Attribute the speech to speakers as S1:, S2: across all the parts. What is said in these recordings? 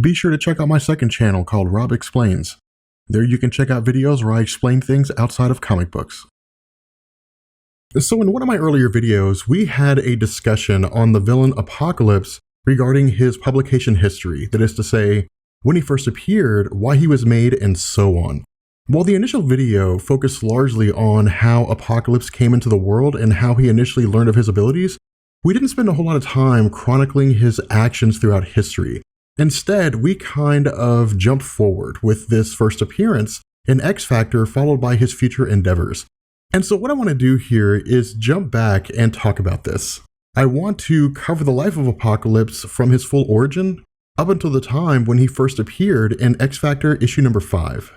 S1: Be sure to check out my second channel called Rob Explains. There you can check out videos where I explain things outside of comic books. So in one of my earlier videos, we had a discussion on the villain Apocalypse regarding his publication history, that is to say, when he first appeared, why he was made, and so on. While the initial video focused largely on how Apocalypse came into the world and how he initially learned of his abilities, we didn't spend a whole lot of time chronicling his actions throughout history. Instead, we kind of jumped forward with this first appearance in X Factor, followed by his future endeavors. And so what I want to do here is jump back and talk about this. I want to cover the life of Apocalypse from his full origin up until the time when he first appeared in X Factor issue number 5.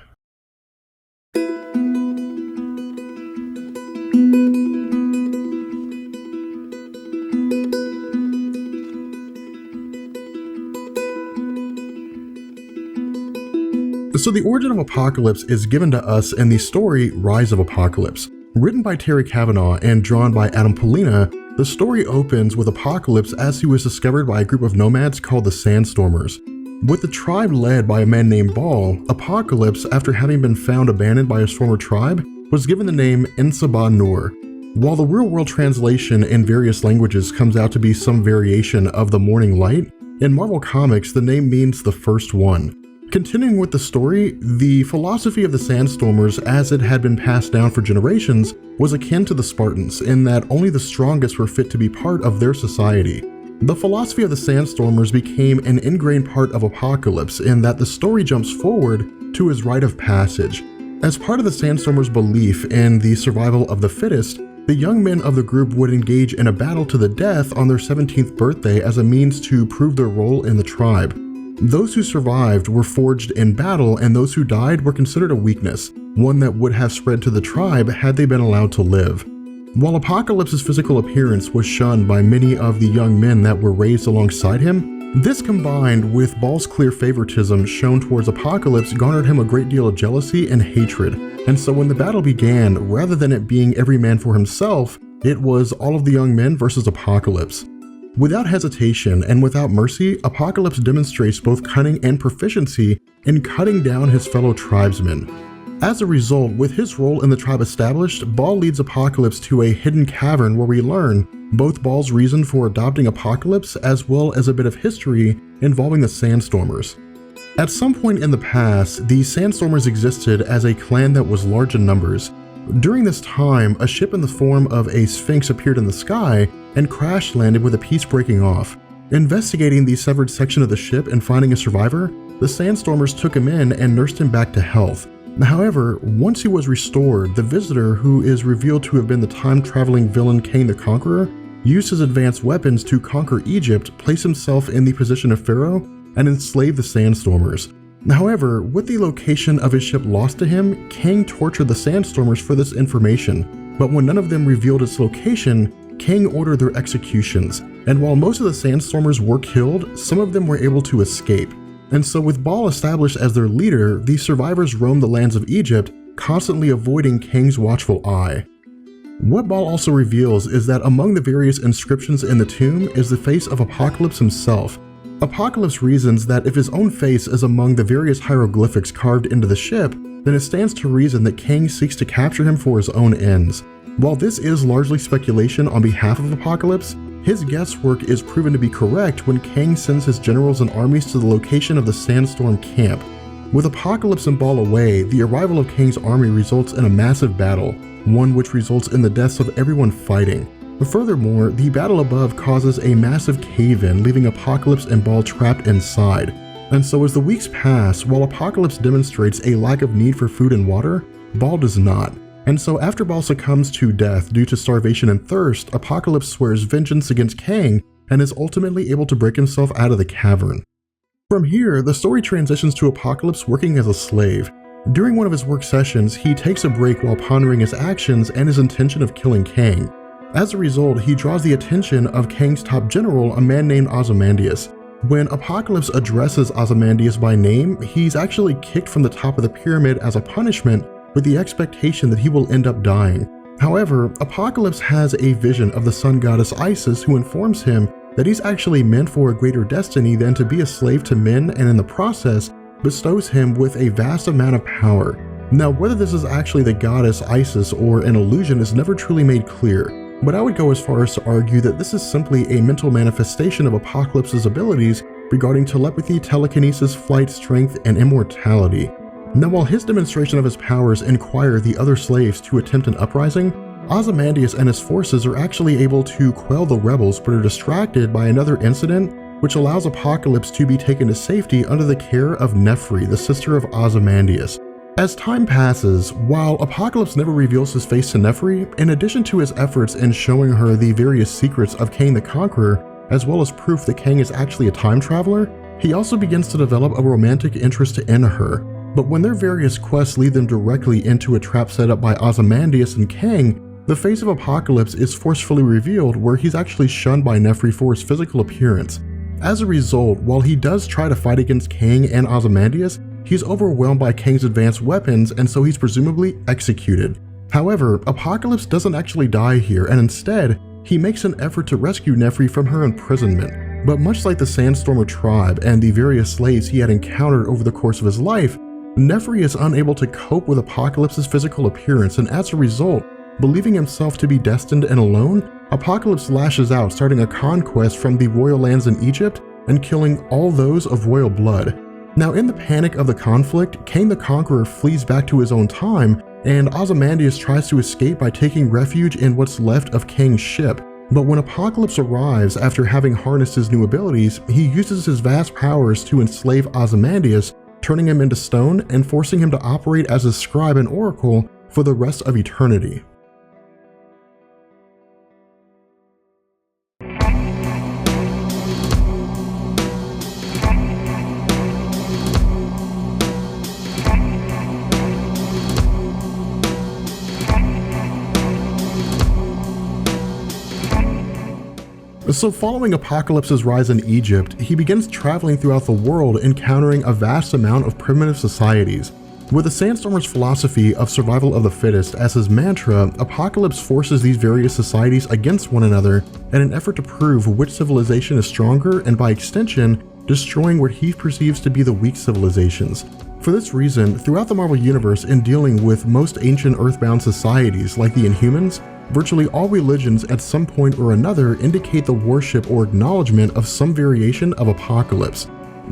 S1: So the origin of Apocalypse is given to us in the story Rise of Apocalypse. Written by Terry Kavanagh and drawn by Adam Pollina, the story opens with Apocalypse as he was discovered by a group of nomads called the Sandstormers. With the tribe led by a man named Baal, Apocalypse, after having been found abandoned by his former tribe, was given the name Ensaba Nur. While the real-world translation in various languages comes out to be some variation of the Morning Light, in Marvel Comics the name means the first one. Continuing with the story, the philosophy of the Sandstormers, as it had been passed down for generations, was akin to the Spartans in that only the strongest were fit to be part of their society. The philosophy of the Sandstormers became an ingrained part of Apocalypse in that the story jumps forward to his rite of passage. As part of the Sandstormers' belief in the survival of the fittest, the young men of the group would engage in a battle to the death on their 17th birthday as a means to prove their role in the tribe. Those who survived were forged in battle, and those who died were considered a weakness, one that would have spread to the tribe had they been allowed to live. While Apocalypse's physical appearance was shunned by many of the young men that were raised alongside him, this combined with Baal's clear favoritism shown towards Apocalypse garnered him a great deal of jealousy and hatred, and so when the battle began, rather than it being every man for himself, it was all of the young men versus Apocalypse. Without hesitation and without mercy, Apocalypse demonstrates both cunning and proficiency in cutting down his fellow tribesmen. As a result, with his role in the tribe established, Baal leads Apocalypse to a hidden cavern where we learn both Baal's reason for adopting Apocalypse as well as a bit of history involving the Sandstormers. At some point in the past, the Sandstormers existed as a clan that was large in numbers. During this time, a ship in the form of a sphinx appeared in the sky and crash-landed with a piece breaking off. Investigating the severed section of the ship and finding a survivor, the Sandstormers took him in and nursed him back to health. However, once he was restored, the visitor, who is revealed to have been the time-traveling villain Kang the Conqueror, used his advanced weapons to conquer Egypt, place himself in the position of Pharaoh, and enslave the Sandstormers. However, with the location of his ship lost to him, Kang tortured the Sandstormers for this information, but when none of them revealed its location, Kang ordered their executions, and while most of the Sandstormers were killed, some of them were able to escape. And so with Baal established as their leader, the survivors roamed the lands of Egypt, constantly avoiding Kang's watchful eye. What Baal also reveals is that among the various inscriptions in the tomb is the face of Apocalypse himself. Apocalypse reasons that if his own face is among the various hieroglyphics carved into the ship, then it stands to reason that Kang seeks to capture him for his own ends. While this is largely speculation on behalf of Apocalypse, his guesswork is proven to be correct when Kang sends his generals and armies to the location of the Sandstorm camp. With Apocalypse and Baal away, the arrival of Kang's army results in a massive battle, one which results in the deaths of everyone fighting. Furthermore, the battle above causes a massive cave-in, leaving Apocalypse and Baal trapped inside. And so as the weeks pass, while Apocalypse demonstrates a lack of need for food and water, Baal does not. And so after Baal succumbs to death due to starvation and thirst, Apocalypse swears vengeance against Kang and is ultimately able to break himself out of the cavern. From here, the story transitions to Apocalypse working as a slave. During one of his work sessions, he takes a break while pondering his actions and his intention of killing Kang. As a result, he draws the attention of Kang's top general, a man named Ozymandias. When Apocalypse addresses Ozymandias by name, he's actually kicked from the top of the pyramid as a punishment with the expectation that he will end up dying. However, Apocalypse has a vision of the sun goddess Isis, who informs him that he's actually meant for a greater destiny than to be a slave to men, and in the process bestows him with a vast amount of power. Now, whether this is actually the goddess Isis or an illusion is never truly made clear, but I would go as far as to argue that this is simply a mental manifestation of Apocalypse's abilities regarding telepathy, telekinesis, flight, strength, and immortality. Now, while his demonstration of his powers inspire the other slaves to attempt an uprising, Ozymandias and his forces are actually able to quell the rebels but are distracted by another incident which allows Apocalypse to be taken to safety under the care of Nefri, the sister of Ozymandias. As time passes, while Apocalypse never reveals his face to Nefri, in addition to his efforts in showing her the various secrets of Kang the Conqueror, as well as proof that Kang is actually a time traveler, he also begins to develop a romantic interest in her. But when their various quests lead them directly into a trap set up by Ozymandias and Kang, the face of Apocalypse is forcefully revealed, where he's actually shunned by Nefri for his physical appearance. As a result, while he does try to fight against Kang and Ozymandias, he's overwhelmed by Kang's advanced weapons, and so he's presumably executed. However, Apocalypse doesn't actually die here, and instead, he makes an effort to rescue Nefri from her imprisonment. But much like the Sandstormer tribe and the various slaves he had encountered over the course of his life, Nefri is unable to cope with Apocalypse's physical appearance, and as a result, believing himself to be destined and alone, Apocalypse lashes out, starting a conquest from the royal lands in Egypt and killing all those of royal blood. Now, in the panic of the conflict, Kang the Conqueror flees back to his own time, and Ozymandias tries to escape by taking refuge in what's left of Kang's ship. But when Apocalypse arrives after having harnessed his new abilities, he uses his vast powers to enslave Ozymandias, turning him into stone and forcing him to operate as a scribe and oracle for the rest of eternity. So following Apocalypse's rise in Egypt, he begins traveling throughout the world, encountering a vast amount of primitive societies. With the Sandstormer's philosophy of survival of the fittest as his mantra, Apocalypse forces these various societies against one another in an effort to prove which civilization is stronger, and by extension, destroying what he perceives to be the weak civilizations. For this reason, throughout the Marvel Universe, in dealing with most ancient Earthbound societies like the Inhumans, virtually all religions at some point or another indicate the worship or acknowledgement of some variation of Apocalypse.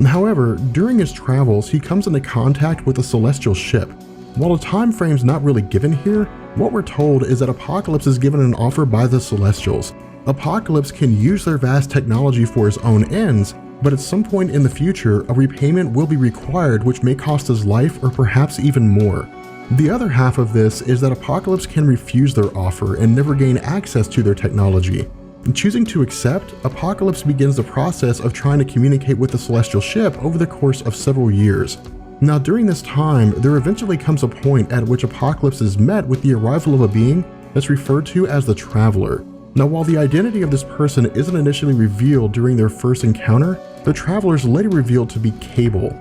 S1: However, during his travels, he comes into contact with a celestial ship. While a time frame's not really given here, what we're told is that Apocalypse is given an offer by the Celestials. Apocalypse can use their vast technology for his own ends, but at some point in the future, a repayment will be required which may cost his life or perhaps even more. The other half of this is that Apocalypse can refuse their offer and never gain access to their technology. Choosing to accept, Apocalypse begins the process of trying to communicate with the celestial ship over the course of several years. Now, during this time, there eventually comes a point at which Apocalypse is met with the arrival of a being that's referred to as the Traveler. Now, while the identity of this person isn't initially revealed during their first encounter, the Traveler is later revealed to be Cable.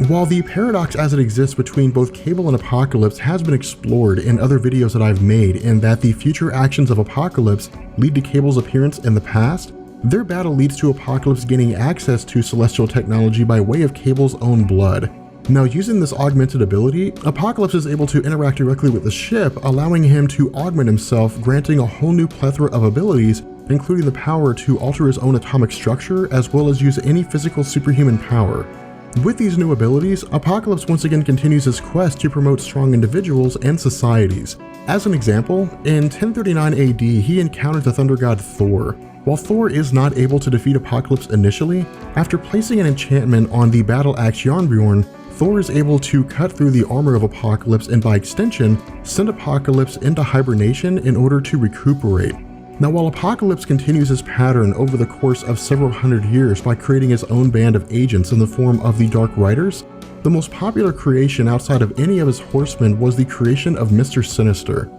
S1: While the paradox as it exists between both Cable and Apocalypse has been explored in other videos that I've made, in that the future actions of Apocalypse lead to Cable's appearance in the past, their battle leads to Apocalypse gaining access to celestial technology by way of Cable's own blood. Now, using this augmented ability, Apocalypse is able to interact directly with the ship, allowing him to augment himself, granting a whole new plethora of abilities, including the power to alter his own atomic structure, as well as use any physical superhuman power. With these new abilities, Apocalypse once again continues his quest to promote strong individuals and societies. As an example, in 1039 AD, he encountered the thunder god Thor. While Thor is not able to defeat Apocalypse initially, after placing an enchantment on the battle axe Jarnbjorn, Thor is able to cut through the armor of Apocalypse and by extension, send Apocalypse into hibernation in order to recuperate. Now, while Apocalypse continues his pattern over the course of several hundred years by creating his own band of agents in the form of the Dark Riders, the most popular creation outside of any of his horsemen was the creation of Mr. Sinister.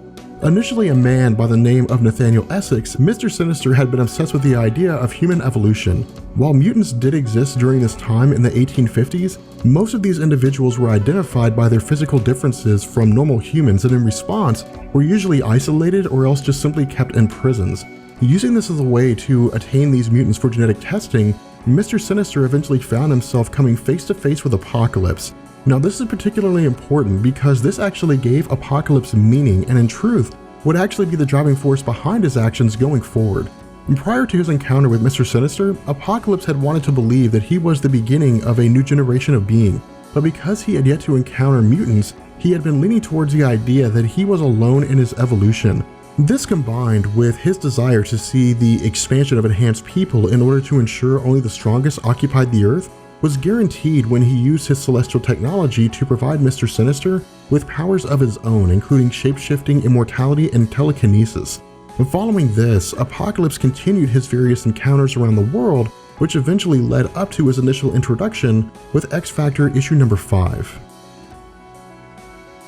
S1: Initially a man by the name of Nathaniel Essex, Mr. Sinister had been obsessed with the idea of human evolution. While mutants did exist during this time in the 1850s, most of these individuals were identified by their physical differences from normal humans, and in response, were usually isolated or else just simply kept in prisons. Using this as a way to attain these mutants for genetic testing, Mr. Sinister eventually found himself coming face to face with Apocalypse. Now this is particularly important because this actually gave Apocalypse meaning and in truth would actually be the driving force behind his actions going forward. And prior to his encounter with Mr. Sinister, Apocalypse had wanted to believe that he was the beginning of a new generation of being, but because he had yet to encounter mutants, he had been leaning towards the idea that he was alone in his evolution. This combined with his desire to see the expansion of enhanced people in order to ensure only the strongest occupied the Earth was guaranteed when he used his celestial technology to provide Mr. Sinister with powers of his own, including shapeshifting, immortality, and telekinesis. And following this, Apocalypse continued his various encounters around the world, which eventually led up to his initial introduction with X-Factor issue number 5.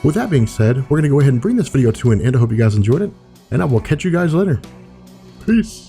S1: With that being said, we're going to go ahead and bring this video to an end. I hope you guys enjoyed it, and I will catch you guys later. Peace.